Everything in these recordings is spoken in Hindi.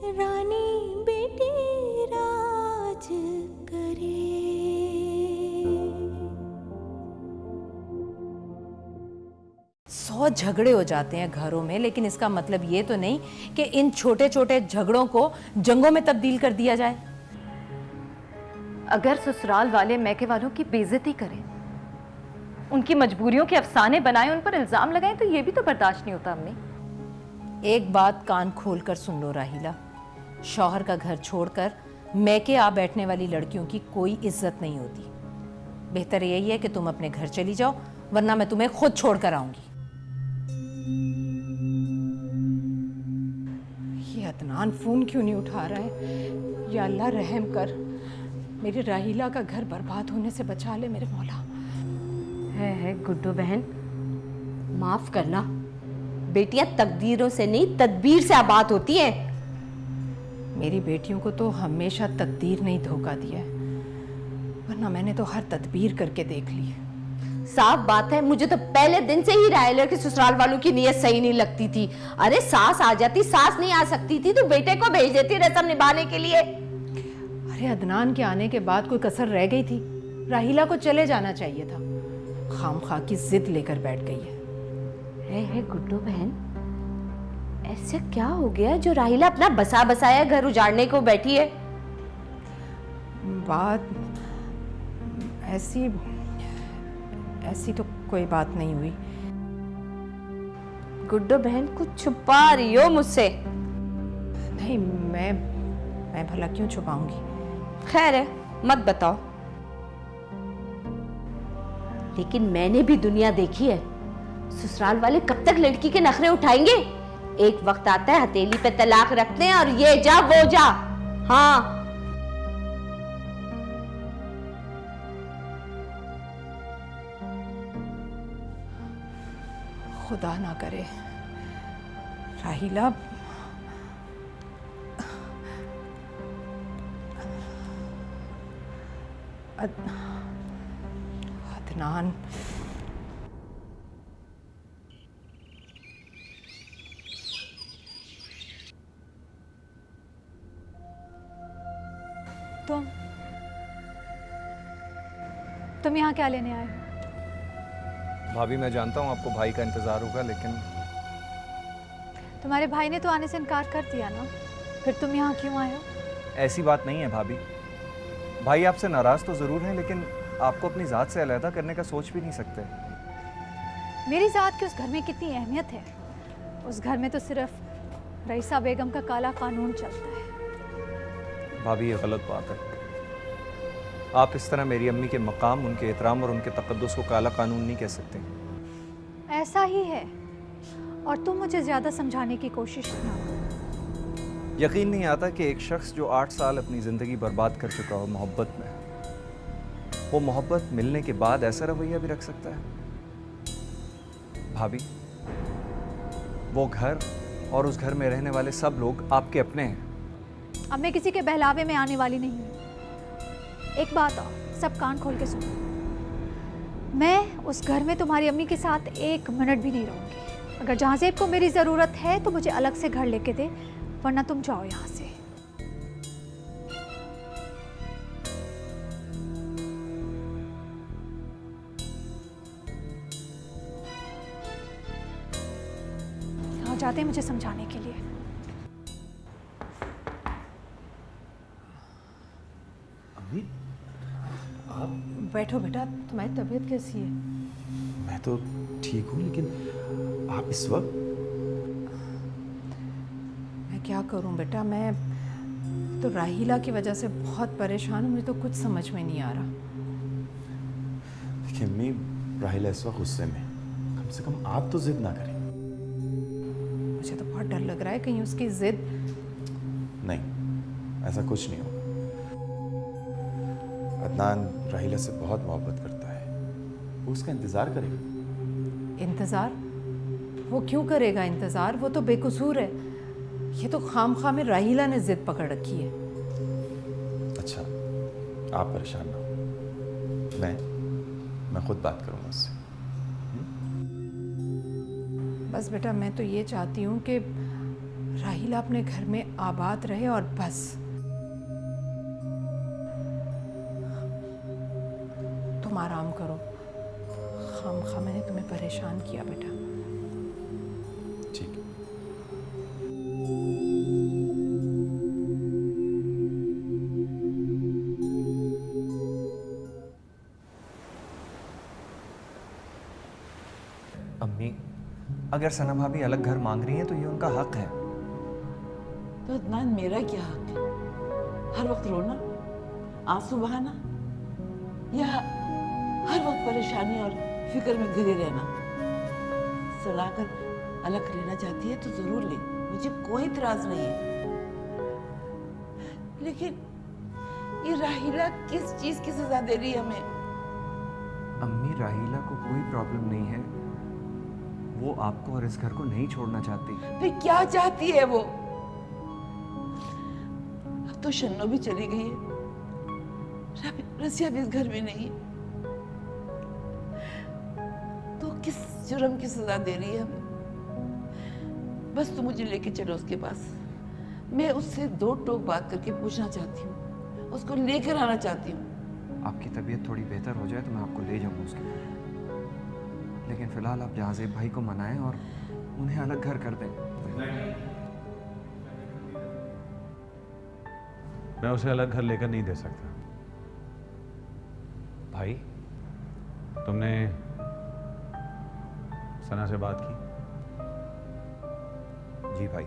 रानी बेटी राज करे। सौ झगड़े हो जाते हैं घरों में, लेकिन इसका मतलब ये तो नहीं कि इन छोटे छोटे झगड़ों को जंगों में तब्दील कर दिया जाए। अगर ससुराल वाले मैके वालों की बेइज्जती करें, उनकी मजबूरियों के अफसाने बनाएं, उन पर इल्जाम लगाएं, तो ये भी तो बर्दाश्त नहीं होता अम्मी। एक बात कान खोल कर सुन लो राहिला, शौहर का घर छोड़कर मैके आ बैठने वाली लड़कियों की कोई इज्जत नहीं होती। बेहतर यही है कि तुम अपने घर चली जाओ, वरना मैं तुम्हें खुद छोड़ कर आऊंगी। ये अदनान फोन क्यों नहीं उठा रहा है? या अल्लाह रहम कर, मेरी राहिला का घर बर्बाद होने से बचा ले मेरे मौला। है गुड्डू बहन, माफ करना, बेटियां तकदीरों से नहीं तदबीर से आबाद होती हैं। मेरी बेटियों को तो हमेशा तकदीर ने ही धोखा दिया है, वरना मैंने तो हर तदबीर करके देख ली है। साफ बात है, मुझे तो पहले दिन से ही रायलर के ससुराल वालों की नीयत सही नहीं लगती थी। अरे सास आ जाती, सास नहीं आ सकती थी तो बेटे को भेज देती रस्म निभाने के लिए। अरे अदनान के आने के बाद कोई कसर रह गई थी? राहिला को चले जाना चाहिए था, खामखा की जिद लेकर बैठ गई है। गुड्डू बहन, ऐसे क्या हो गया जो राहिला अपना बसा बसाया घर उजाड़ने को बैठी है? बात ऐसी तो कोई बात नहीं हुई। गुड्डू बहन कुछ छुपा रही हो मुझसे। नहीं, मैं भला क्यों छुपाऊंगी? खैर है, मत बताओ। लेकिन मैंने भी दुनिया देखी है, ससुराल वाले कब तक लड़की के नखरे उठाएंगे? एक वक्त आता है हथेली पे तलाक रखते हैं और ये जा वो जा। हाँ, खुदा ना करे राहिला अदनान। तुम यहाँ क्या लेने आए हो? भाभी, मैं जानता हूँ आपको भाई का इंतजार होगा, लेकिन तुम्हारे भाई ने तो आने से इनकार कर दिया ना, फिर तुम यहाँ क्यों आए हो? ऐसी बात नहीं है भाभी। भाई आपसे नाराज तो जरूर हैं, लेकिन आपको अपनी जात से अलहदा करने का सोच भी नहीं सकते। मेरी जात की उस घर में कितनी अहमियत है? उस घर में तो सिर्फ रईसा बेगम का काला कानून चलता है। भाभी, ये गलत बात है। आप इस तरह मेरी अम्मी के मकाम, उनके एहतराम और उनके तकद्दुस को काला कानून नहीं कह सकते। ऐसा ही है, और तुम मुझे ज्यादा समझाने की कोशिश ना करो। यकीन नहीं आता कि एक शख्स जो 8 साल अपनी ज़िंदगी बर्बाद कर चुका हो मोहब्बत में, वो मोहब्बत मिलने के बाद ऐसा रवैया भी रख सकता है। भाभी, वो घर और उस घर में रहने वाले सब लोग आपके अपने हैं। अब मैं किसी के बहलावे में आने वाली नहीं हूँ। एक बात और, सब कान खोल के सुनो। मैं उस घर में तुम्हारी अम्मी के साथ 1 मिनट भी नहीं रहूंगी। अगर जहाज़ेब को मेरी ज़रूरत है तो मुझे अलग से घर लेके दे, वरना तुम जाओ यहाँ से। आओ, जाते हैं मुझे समझाने के लिए। अम्मी, आप? बैठो बेटा, तुम्हारी तबीयत कैसी है? मैं तो ठीक हूँ, लेकिन आप इस वक्त? मैं क्या करूं बेटा, मैं तो राहिला की वजह से बहुत परेशान हूँ। मुझे तो कुछ समझ में नहीं आ रहा। देखिए अम्मी, राहिला इस वक्त गुस्से में, कम से कम आप तो जिद ना करें। मुझे तो बहुत डर लग रहा है कहीं उसकी जिद। नहीं, ऐसा कुछ नहीं हो। अदनान राहिला से बहुत मोहब्बत करता है, वो उसका इंतजार करेगा। इंतजार? वो क्यों करेगा इंतजार? वो तो बेकसूर है। ये तो खामखा में राहिला ने जिद पकड़ रखी है। अच्छा, आप परेशान ना हो, मैं खुद बात करूंगा उससे। बस बेटा, मैं तो ये चाहती हूँ कि राहिला अपने घर में आबाद रहे और बस। तुम आराम करो, खामखा मैंने तुम्हें परेशान किया बेटा। ठीक है। अम्मी, अगर सना भाभी अलग घर मांग रही हैं तो ये उनका हक है। तो अदनान, मेरा क्या हक है? हर वक्त रोना, आंसू बहाना, या हर वक्त परेशानी और फिक्र में घिरे रहना? सुनाकर अलग रहना चाहती है तो जरूर ले, मुझे कोई इतराज नहीं है। लेकिन ये राहिला किस चीज की सजा दे रही है हमें? अम्मी, राहिला को कोई प्रॉब्लम नहीं है, वो आपको और इस घर को नहीं छोड़ना चाहती। फिर क्या चाहती है वो? अब तो शन्नो भी चली गई है, रसिया भी इस घर में नहीं है, तो किस जुर्म की सजा दे रही है हमें? बस तुम मुझे लेके चलो उसके पास, मैं उससे दो टोक बात करके पूछना चाहती हूँ, उसको लेकर आना चाहती हूँ। आपकी तबीयत थोड़ी बेहतर हो जाए तो मैं आपको ले जाऊंगा उसके पास, लेकिन फिलहाल आप जहाज़ेब भाई को मनाएं और उन्हें अलग घर कर दें। मैं उसे अलग घर लेकर नहीं दे सकता। भाई, तुमने सना से बात की? जी भाई।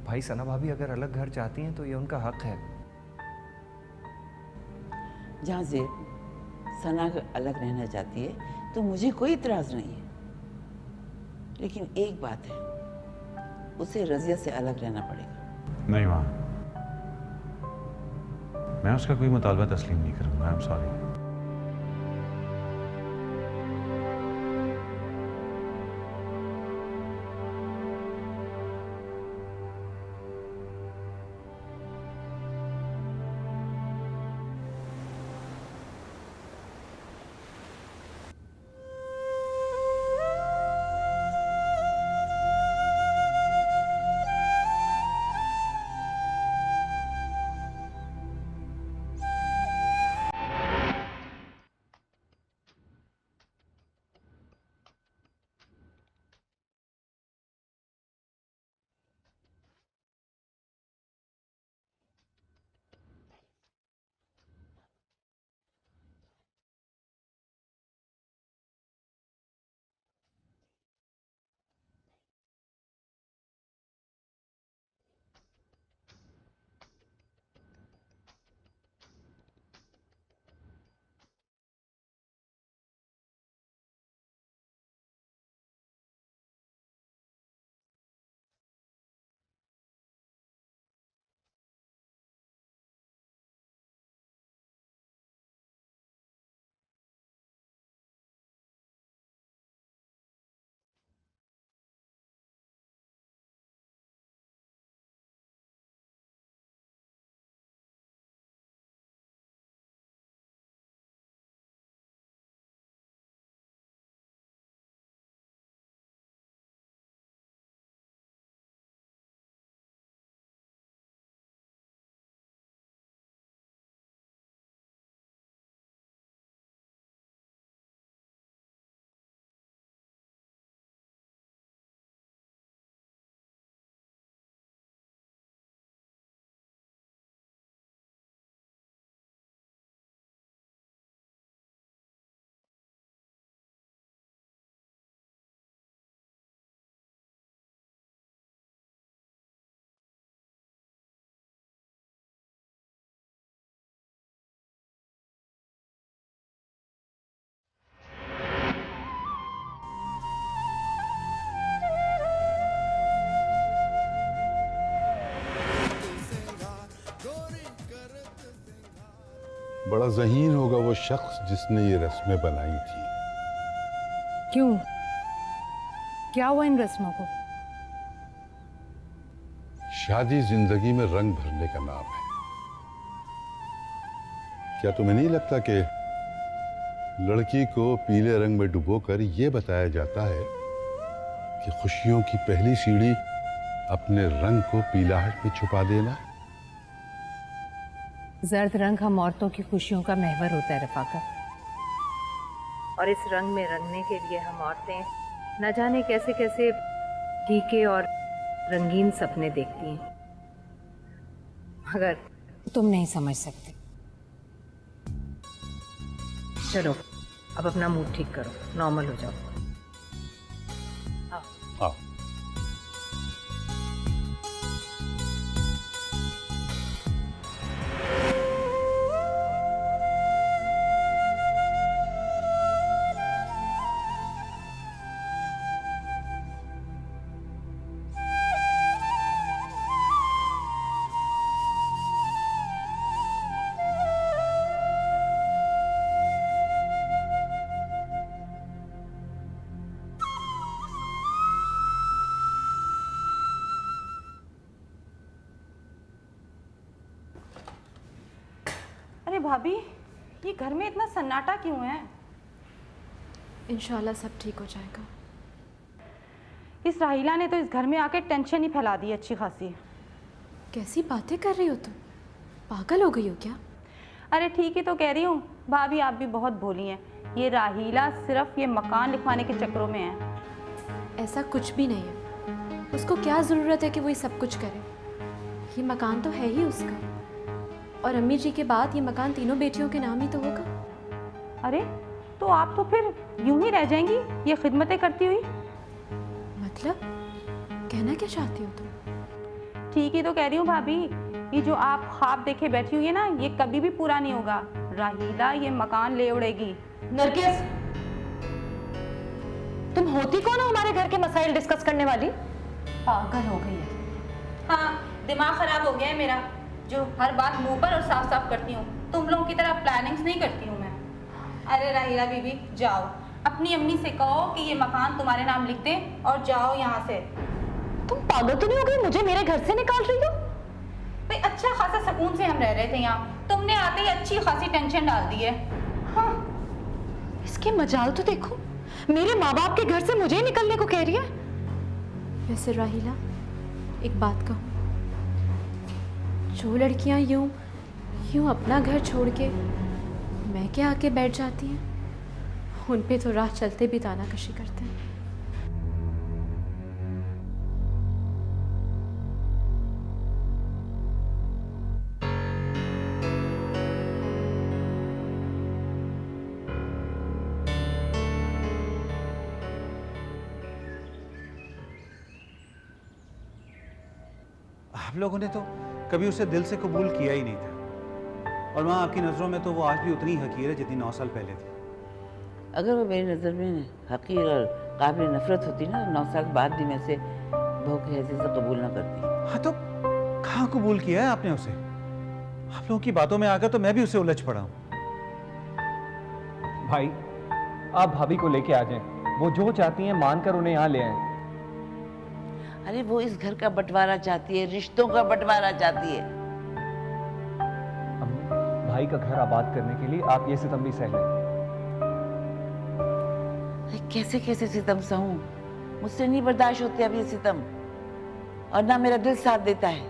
भाई, सना भाभी अगर अलग घर चाहती हैं तो ये उनका हक है। जहाँ ज़ेब सना अगर अलग रहना चाहती है तो मुझे कोई इतराज नहीं है, लेकिन एक बात है, उसे रजिया से अलग रहना पड़ेगा। नहीं माँ, मैं उसका कोई मुतालबा तस्लीम नहीं करूंगा। I am sorry. बड़ा ज़हीन होगा वो शख्स जिसने ये रस्में बनाई थी। क्यों? क्या हुआ इन रस्मों को? शादी जिंदगी में रंग भरने का नाम है। क्या तुम्हें नहीं लगता कि लड़की को पीले रंग में डुबोकर यह बताया जाता है कि खुशियों की पहली सीढ़ी अपने रंग को पीलाहट में छुपा देना। जर्द रंग हम औरतों की खुशियों का महवर होता है रफाकत, और इस रंग में रंगने के लिए हम औरतें न जाने कैसे कैसे फीके और रंगीन सपने देखती हैं, मगर तुम नहीं समझ सकते। चलो अब अपना मूड ठीक करो, नॉर्मल हो जाओ। हाँ। अरे भाभी, ये घर में इतना सन्नाटा क्यों है? इंशाल्लाह सब ठीक हो जाएगा। इस राहिला ने तो इस घर में आके टेंशन ही फैला दी अच्छी खासी। कैसी बातें कर रही हो तुम? पागल हो गई हो क्या? अरे ठीक ही तो कह रही हूँ भाभी, आप भी बहुत भोली हैं। ये राहिला सिर्फ ये मकान लिखवाने के चक्करों में है। ऐसा कुछ भी नहीं है। उसको क्या ज़रूरत है कि वो ये सब कुछ करे? ये मकान तो है ही उसका, और अम्मी जी के बाद ये मकान तीनों बेटियों के नाम ही तो होगा। अरे तो आप तो फिर यूं ही रह जाएंगी ये खिदमतें करती हुई? मतलब कहना क्या चाहती हो तुम? ठीक ही तो कह रही हूँ भाभी, ये जो आप ख्वाब देखे बैठी हुई है ना, ये कभी भी पूरा नहीं होगा। राहिला ये मकान ले उड़ेगी। नरगिस, तुम होती कौन हो हमारे घर के मसाइल डिस्कस करने वाली? पागल हो गई है। हाँ, दिमाग खराब हो गया है मेरा, जो हर बात मुंह पर और साफ साफ करती हूँ। तुम लोगों की तरह प्लानिंग्स नहीं करती हूँ मैं। अरे राहिला बीबी, जाओ अपनी अम्मी से कहो कि ये मकान तुम्हारे नाम लिख दे और जाओ यहाँ से। तुम पागल तो नहीं हो गई? मुझे मेरे घर से निकाल रही हो? भाई अच्छा खासा सुकून से हम रह रहे थे यहाँ, तुमने आते ही अच्छी खासी टेंशन डाल दी है। हाँ, इसके मजाल तो देखो, मेरे माँ बाप के घर से मुझे ही निकलने को कह रही है। वैसे राहिला, एक बात कहूँ, जो लड़कियाँ यूं अपना घर छोड़ के मैं के आके बैठ जाती हैं, उन पे तो राह चलते भी तानाकशी करते हैं। आप लोगों ने तो कभी उसे दिल से कबूल किया ही नहीं था, और वहाँ आपकी नज़रों में तो वो आज भी उतनी हकीर है जितनी 9 साल पहले थी। अगर वो मेरी नज़र में हकीर और काबिल नफरत होती ना, 9 साल बाद भी मैं से बहू की हैसियत से कबूल ना करती। हाँ तो कहाँ कबूल किया है आपने उसे? आप लोगों की बातों में आकर तो मैं भी उसे उलझ पड़ा हूँ। भाई आप भाभी को लेके आ जाएं, वो जो चाहती हैं मानकर उन्हें यहाँ ले आएं। अरे वो इस घर का बंटवारा चाहती है, रिश्तों का बंटवारा चाहती है। भाई का घर आबाद करने के लिए आप ये सितम भी सह लें। कैसे कैसे सितम सहूं? मुझसे नहीं बर्दाश्त होते अब ये सितम, और ना मेरा दिल साथ देता है।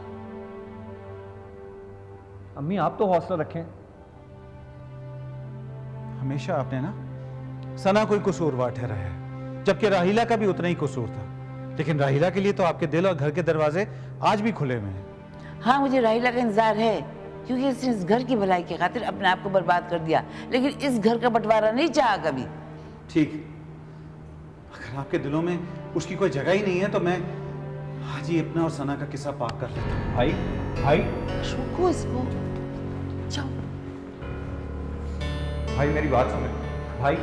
अम्मी आप तो हौसला रखें। हमेशा आपने ना सना कोई कसूरवार ठहराया है, जबकि राहिला का भी उतना ही कसूर था। लेकिन राहिला के लिए तो आपके दिल और घर के दरवाजे आज भी खुले हुए हैं। हाँ, मुझे राहिला का इंतजार है, क्योंकि इसने इस घर की भलाई की खातिर अपने आप को बर्बाद कर दिया, लेकिन इस घर का बंटवारा नहीं चाहा कभी। ठीक, अगर आपके दिलों में उसकी कोई जगह ही नहीं है तो मैं आज ही अपना और सना का किस्सा पाक कर लेता हूँ। भाई भाई रुको इसको, जाओ। भाई मेरी बात सुने भाई।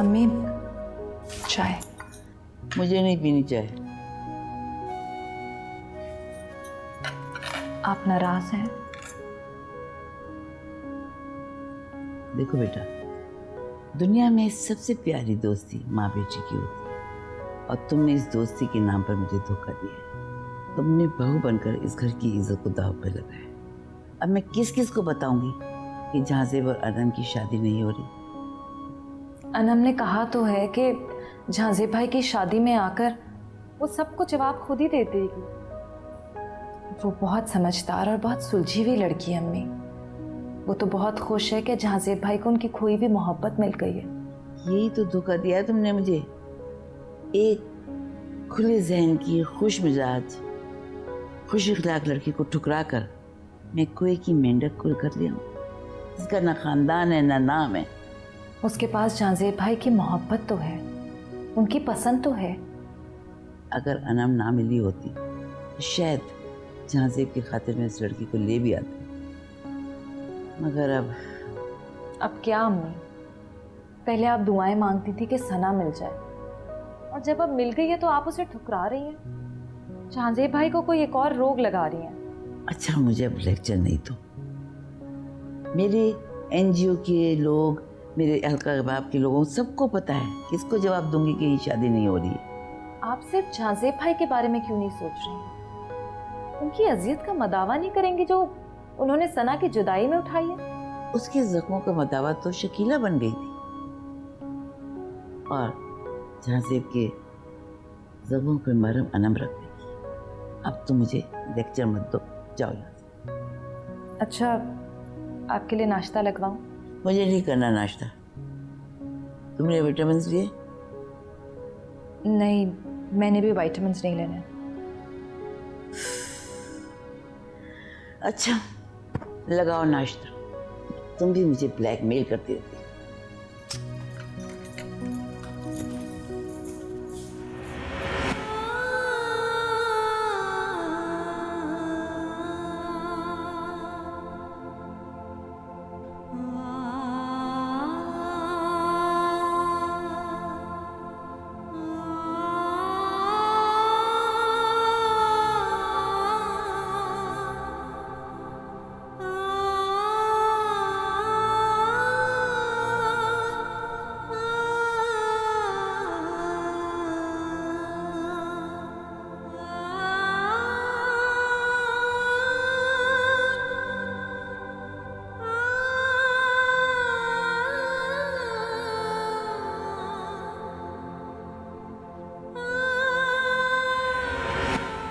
अम्मी चाय। मुझे नहीं पीनी चाय। आप नाराज हैं? देखो बेटा, दुनिया में सबसे प्यारी दोस्ती माँ बेटी की होती है, और तुमने इस दोस्ती के नाम पर मुझे धोखा दिया है। तुमने बहू बनकर इस घर की इज्जत को दांव पर लगाया। अब मैं किस किस को बताऊंगी कि झांसेब और अनम की शादी नहीं हो रही? अनम ने कहा तो है कि झांसेब भाई की शादी में आकर वो सबको जवाब खुद ही दे देगी। वो बहुत समझदार और बहुत सुलझी हुई लड़की है अम्मी। वो तो बहुत खुश है कि झांसेब भाई को उनकी खोई हुई मोहब्बत मिल गई है। यही तो धोखा दिया है तुमने मुझे। एक खुले जहन की, खुश मिजाज, खुश इखलाक लड़की को ठुकरा कर मैं कुएं की मेंढक को कर लिया हूँ, जिसका ना खानदान है ना नाम है। उसके पास झांसेब भाई की मोहब्बत तो है, उनकी पसंद तो है। अगर अनम ना मिली होती तो शायद झांसेब की खातिर में इस लड़की को ले भी आती, मगर अब क्या अम्मी? पहले आप दुआएं मांगती थी कि सना मिल जाए, और जब अब मिल गई है तो आप उसे ठुकरा रही हैं। झांसेब भाई को कोई एक और रोग लगा रही हैं। अच्छा, मुझे अब लेक्चर नहीं तो। मेरे एनजीओ के लोग, मेरे हल्का अहबाब के लोगों, सबको पता है। किसको जवाब दूंगी कि ये शादी नहीं हो रही है? आप सिर्फ झांसेब भाई के बारे में क्यों नहीं सोच रही हैं? उनकी अजियत का मदावा नहीं करेंगी जो उन्होंने सना की जुदाई में उठाई है? उसके जख्मों का मदावा तो शकीला बन गई थी, और झांसेब के जख्मों पर मरहम अनम रख गई। अब तो मुझे लेक्चर मत दो, जाओ यहाँ से। अच्छा, आपके लिए नाश्ता लगवाऊं? मुझे नहीं करना नाश्ता। तुमने विटामिन लिए? नहीं, मैंने भी विटामिन्स नहीं लेने। अच्छा, लगाओ नाश्ता। तुम भी मुझे ब्लैकमेल करती रहती।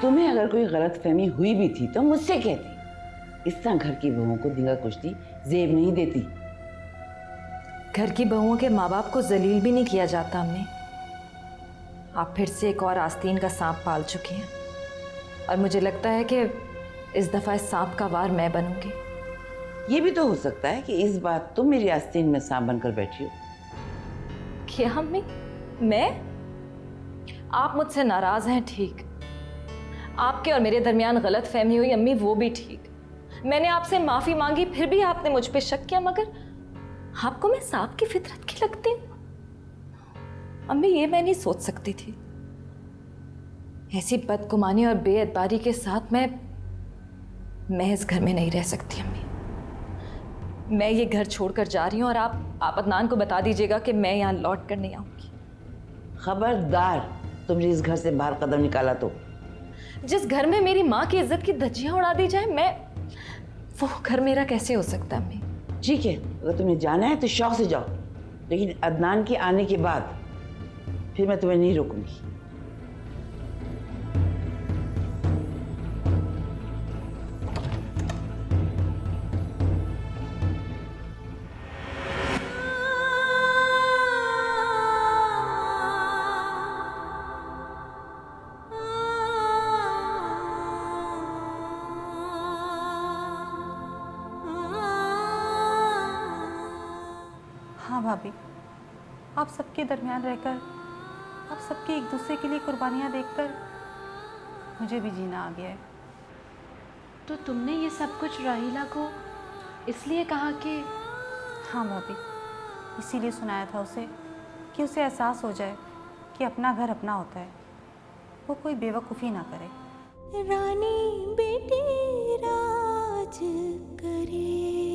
तुम्हें अगर कोई गलत फहमी हुई भी थी तो मुझसे कहती। इस तरह घर की बहुओं को धींगा कुश्ती जेब नहीं देती। घर की बहुओं के माँ बाप को जलील भी नहीं किया जाता अम्मी। आप फिर से एक और आस्तीन का सांप पाल चुकी हैं, और मुझे लगता है कि इस दफा इस सांप का वार मैं बनूंगी। ये भी तो हो सकता है कि इस बार तुम मेरी आस्तीन में सांप बनकर बैठी हो। क्या अम्मी? मैं? आप मुझसे नाराज हैं, ठीक। आपके और मेरे दरमियान गलत फहमी हुई अम्मी, वो भी ठीक। मैंने आपसे माफी मांगी, फिर भी आपने मुझ पे शक किया। मगर आपको मैं सांप की फितरत की लगती हूँ अम्मी? ये मैं नहीं सोच सकती थी। ऐसी बदगुमानी और बेअदबारी के साथ मैं इस घर में नहीं रह सकती अम्मी। मैं ये घर छोड़कर जा रही हूँ, और आप अदनान को बता दीजिएगा कि मैं यहाँ लौट कर नहीं आऊंगी। खबरदार, तुमने इस घर से बाहर कदम निकाला तो। जिस घर में मेरी माँ की इज्जत की धज्जियां उड़ा दी जाए, वो घर मेरा कैसे हो सकता है अम्मी? ठीक है, अगर तुम्हें जाना है तो शौक से जाओ, लेकिन अदनान के आने के बाद फिर मैं तुम्हें नहीं रोकूंगी। हाँ भाभी, आप सबके दरमियान रहकर, आप सबकी एक दूसरे के लिए कुर्बानियाँ देखकर मुझे भी जीना आ गया है। तो तुमने ये सब कुछ राहिला को इसलिए कहा कि? हाँ भाभी, इसीलिए सुनाया था उसे कि उसे एहसास हो जाए कि अपना घर अपना होता है, वो कोई बेवकूफ़ी ना करे। रानी बेटी राज करे।